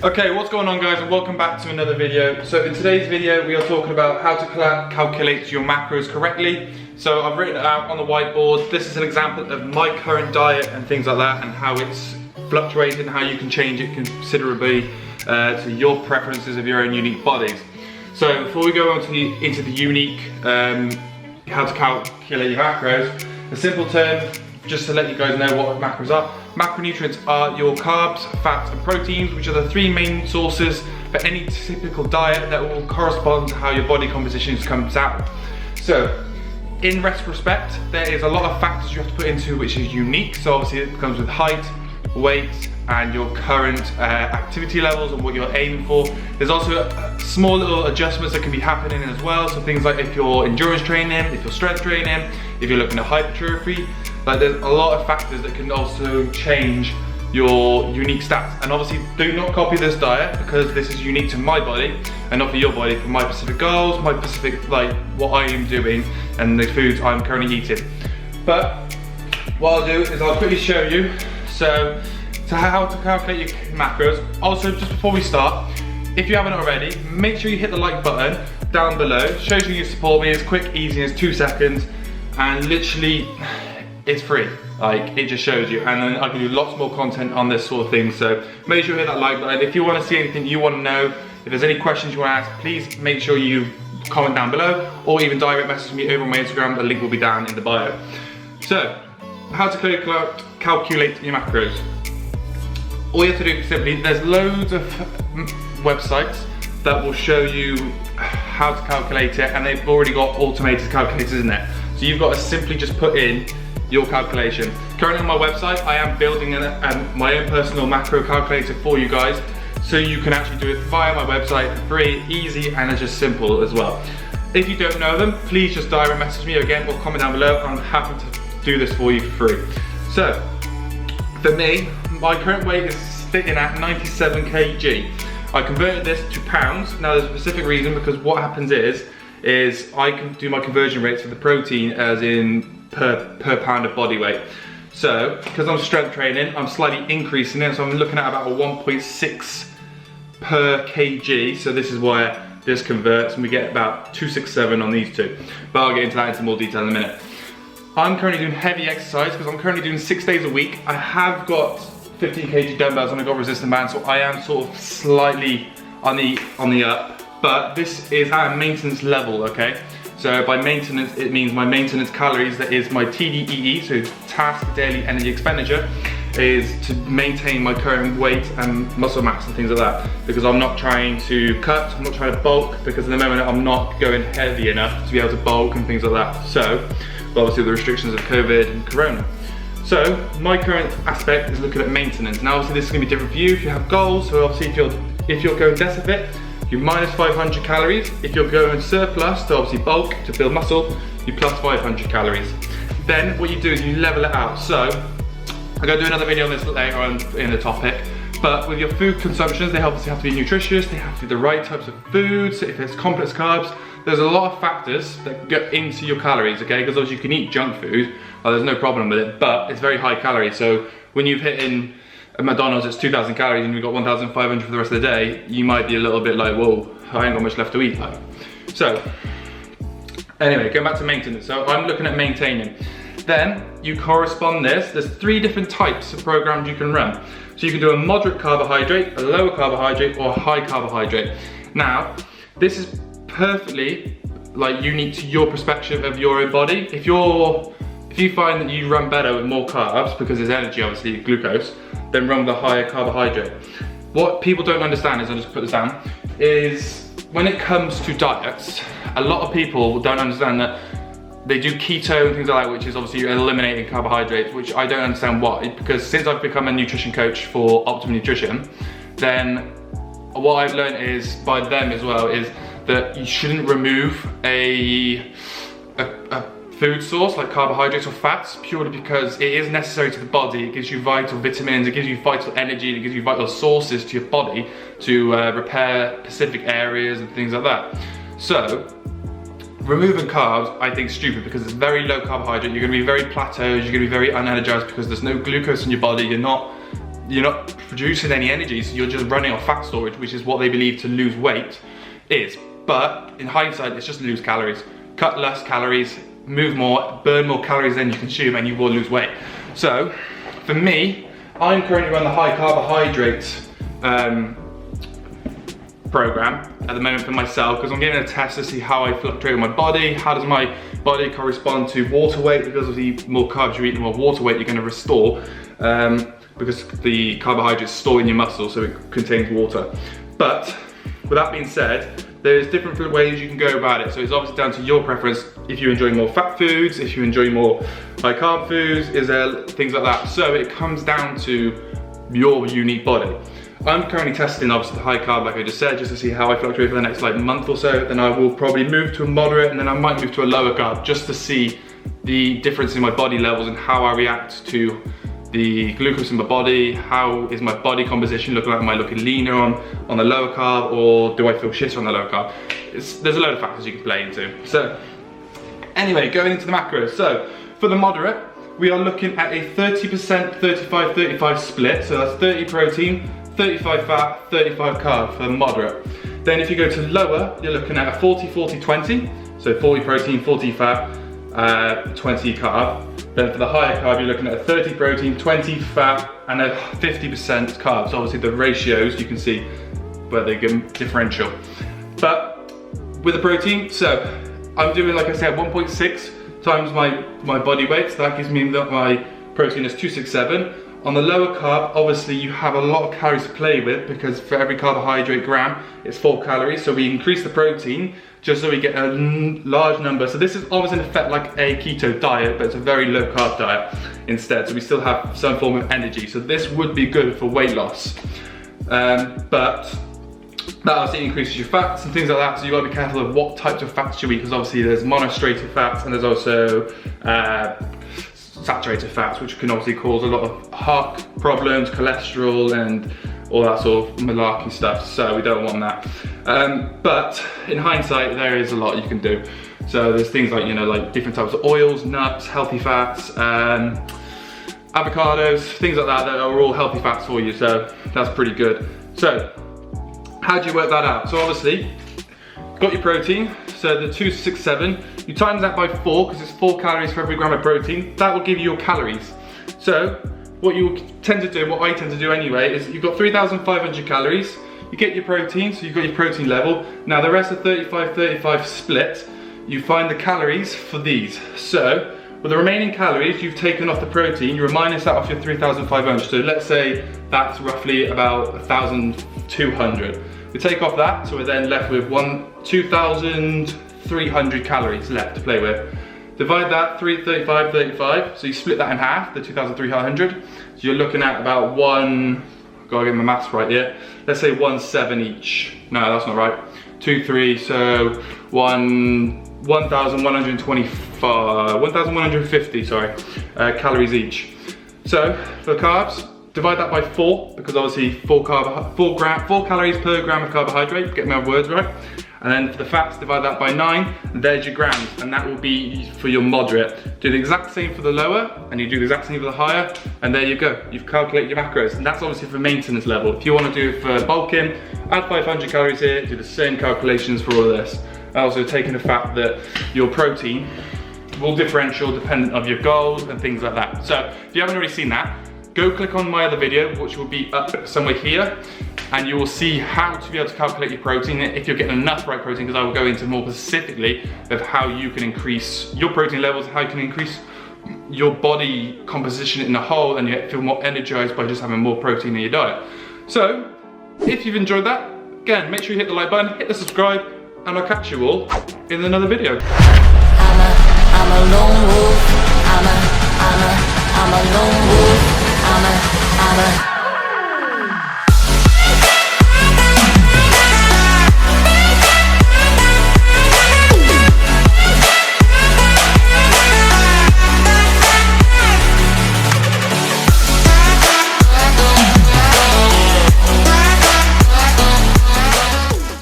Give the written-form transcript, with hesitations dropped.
Okay, what's going on guys, and welcome back to another video. So in today's video we are talking about how to calculate your macros correctly. So I've written it out on the whiteboard. This is an example of my current diet and things like that, and how it's fluctuated and how you can change it considerably to your preferences of your own unique bodies. So before we go on to into the unique how to calculate your macros, a simple term just to let you guys know what macros are. Macronutrients are your carbs, fats and proteins, which are the three main sources for any typical diet that will correspond to how your body composition comes out. So in retrospect, there is a lot of factors you have to put into which is unique. So obviously it comes with height, weight and your current activity levels and what you're aiming for. There's also small little adjustments that can be happening as well. So things like if you're endurance training, if you're strength training, if you're looking at hypertrophy, like there's a lot of factors that can also change your unique stats. And obviously do not copy this diet because this is unique to my body and not for your body, for my specific goals, my specific, like what I am doing and the foods I'm currently eating. But what I'll do is I'll quickly show you so how to calculate your macros. Also, just before we start, if you haven't already, make sure you hit the like button down below. It shows you support me. It's quick, easy, it's 2 seconds, and literally it's free. Like, it just shows you, and then I can do lots more content on this sort of thing. So make sure you hit that like button. If you want to see anything you want to know, if there's any questions you want to ask, please make sure you comment down below, or even direct message me over on my Instagram. The link will be down in the bio. So, how to calculate your macros. All you have to do is simply, there's loads of websites that will show you how to calculate it, and they've already got automated calculators in there. So you've got to simply just put in your calculation. Currently on my website, I am building my own personal macro calculator for you guys, so you can actually do it via my website for free, easy, and it's just simple as well. If you don't know them, please just direct message me again or comment down below. I'm happy to do this for you for free. So, for me, my current weight is sitting at 97 kg. I converted this to pounds. Now there's a specific reason, because what happens is I can do my conversion rates for the protein as in per pound of body weight. So, because I'm strength training, I'm slightly increasing it, so I'm looking at about a 1.6 per kg. So this is where this converts, and we get about 267 on these two. But I'll get into that in some more detail in a minute. I'm currently doing heavy exercise because I'm currently doing 6 days a week. I have got 15 kg dumbbells and I've got resistant bands, so I am sort of slightly on the up, but this is at a maintenance level, okay? So by maintenance, it means my maintenance calories, that is my TDEE, so task daily energy expenditure, is to maintain my current weight and muscle mass and things like that, because I'm not trying to cut, I'm not trying to bulk, because at the moment I'm not going heavy enough to be able to bulk and things like that. So, but obviously the restrictions of COVID and Corona. So my current aspect is looking at maintenance. Now obviously this is going to be different for you if you have goals. So obviously if you're going deficit, you're minus 500 calories. If you're going surplus, to obviously bulk, to build muscle, you plus 500 calories. Then what you do is you level it out. So I'm going to do another video on this later on in the topic. But with your food consumptions, they obviously have to be nutritious, they have to be the right types of foods. If it's complex carbs, there's a lot of factors that go into your calories, okay? Because obviously you can eat junk food, there's no problem with it, but it's very high calorie. So when you've hit in a McDonald's, it's 2,000 calories and you've got 1,500 for the rest of the day, you might be a little bit like, whoa, I ain't got much left to eat. Like. So, anyway, going back to maintenance. So I'm looking at maintaining. Then you correspond this. There's 3 different types of programs you can run. So you can do a moderate carbohydrate, a lower carbohydrate, or a high carbohydrate. Now, this is perfectly like unique to your perspective of your own body. If you find that you run better with more carbs, because there's energy, obviously, glucose, then run with a higher carbohydrate. What people don't understand is, I'll just put this down, is when it comes to diets, a lot of people don't understand that they do keto and things like that, which is obviously eliminating carbohydrates, which I don't understand why, because since I've become a nutrition coach for Optimum Nutrition, then what I've learned is, by them as well, is that you shouldn't remove a food source like carbohydrates or fats, purely because it is necessary to the body. It gives you vital vitamins, it gives you vital energy, and it gives you vital sources to your body to repair specific areas and things like that. So removing carbs, I think, is stupid, because it's very low carbohydrate. You're going to be very plateaued, you're going to be very unenergized because there's no glucose in your body. You're not you're not producing any energy, so you're just running on fat storage, which is what they believe to lose weight is. But in hindsight, it's just to lose calories. Cut less calories, move more, burn more calories than you consume, and you will lose weight. So for me, I'm currently on the high carbohydrates program at the moment for myself, because I'm getting a test to see how I fluctuate with my body. How does my body correspond to water weight? Because of the more carbs you eat, the more water weight you're going to restore, because the carbohydrates store in your muscle, so it contains water. But with that being said, there's different ways you can go about it. So it's obviously down to your preference. If you enjoy more fat foods, if you enjoy more high carb foods, is there things like that. So it comes down to your unique body. I'm currently testing obviously the high carb, like I just said, just to see how I fluctuate for the next like month or so. Then I will probably move to a moderate, and then I might move to a lower carb, just to see the difference in my body levels and how I react to the glucose in my body. How is my body composition looking like? Am I looking leaner on the lower carb, or do I feel shitter on the lower carb? There's a load of factors you can play into. So anyway, going into the macros. So for the moderate, we are looking at a 30%, 35, 35 split. So that's 30 protein, 35 fat, 35 carb for the moderate. Then if you go to lower, you're looking at a 40, 40, 20. So 40 protein, 40 fat, 20 carb. Then for the higher carb, you're looking at a 30 protein, 20 fat, and a 50% carbs. So obviously the ratios, you can see where they get differential. But with the protein, so I'm doing, like I said, 1.6 times my body weight. So that gives me that my protein is 267. On the lower carb, obviously you have a lot of calories to play with, because for every carbohydrate gram, it's 4 calories. So we increase the protein just so we get a large number. So this is obviously in effect like a keto diet, but it's a very low carb diet instead. So we still have some form of energy. So this would be good for weight loss. But that obviously increases your fats and things like that. So you gotta be careful of what types of fats you eat, because obviously there's monostrated fats and there's also saturated fats, which can obviously cause a lot of heart problems, cholesterol, and all that sort of malarkey stuff. So we don't want that. But in hindsight, there is a lot you can do. So there's things like, you know, like different types of oils, nuts, healthy fats, avocados, things like that are all healthy fats for you. So that's pretty good. So how do you work that out? So obviously, got your protein. So the 267, you times that by 4, because it's 4 calories for every gram of protein. That will give you your calories. So what you tend to do, what I tend to do anyway, is you've got 3,500 calories. You get your protein, so you've got your protein level. Now the rest of 35-35 split, you find the calories for these. So with the remaining calories you've taken off the protein, you minus that off your 3,500. So let's say that's roughly about 1,200. We take off that, so we're then left with 2,300 calories left to play with. Divide that, 35, so you split that in half, the 2,300. So you're looking at about gotta get my maths right here. Let's say 1,700 each. No, that's not right. 2, 3, so 1,150, sorry, calories each. So for the carbs, divide that by 4, because obviously 4 calories per gram of carbohydrate, get my words right. And then for the fats, divide that by 9, and there's your grams, and that will be for your moderate. Do the exact same for the lower, and you do the exact same for the higher, and there you go. You've calculated your macros, and that's obviously for maintenance level. If you want to do it for bulking, add 500 calories here, do the same calculations for all of this. Also taking the fact that your protein will differential dependent of your goals and things like that. So if you haven't already seen that, go click on my other video, which will be up somewhere here, and you will see how to be able to calculate your protein, if you're getting enough right protein, because I will go into more specifically of how you can increase your protein levels, how you can increase your body composition in a whole, and you feel more energized by just having more protein in your diet. So, if you've enjoyed that, again, make sure you hit the like button, hit the subscribe, and I'll catch you all in another video. I'm a lone wolf. I'm a lone wolf. I'm a